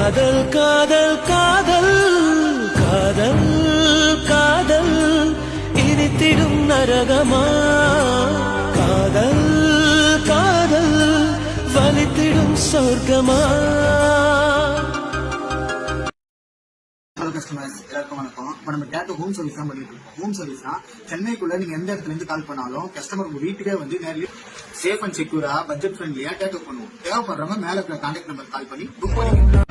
காதல் காதல் காதல் காதல் காதல் இனித்திடும் நரகமா காதல் காதல் வலித்திடும் சொர்க்கமா கஸ்டமர்ஸ் எல்லாருக்கும் வணக்கம். இப்போ நம்ம டேட்டோ ஹோம் சர்வீஸ் தான் பண்ணிட்டு இருக்கோம். ஹோம் சர்வீஸ்னா சென்னைக்குள்ள நீங்க எந்த இடத்துல இருந்து கால் பண்ணாலும் கஸ்டமர் உங்க வீட்டுக்கே வந்து நேரில் சேஃப் அண்ட் செக்யூரா பட்ஜெட் ஃப்ரெண்ட்லியா டேட்டோ பண்ணுவோம். தேவைப்படுறவங்க மேல கான்டாக்ட் நம்பர் கால் பண்ணி புக் பண்ணிக்கலாம்.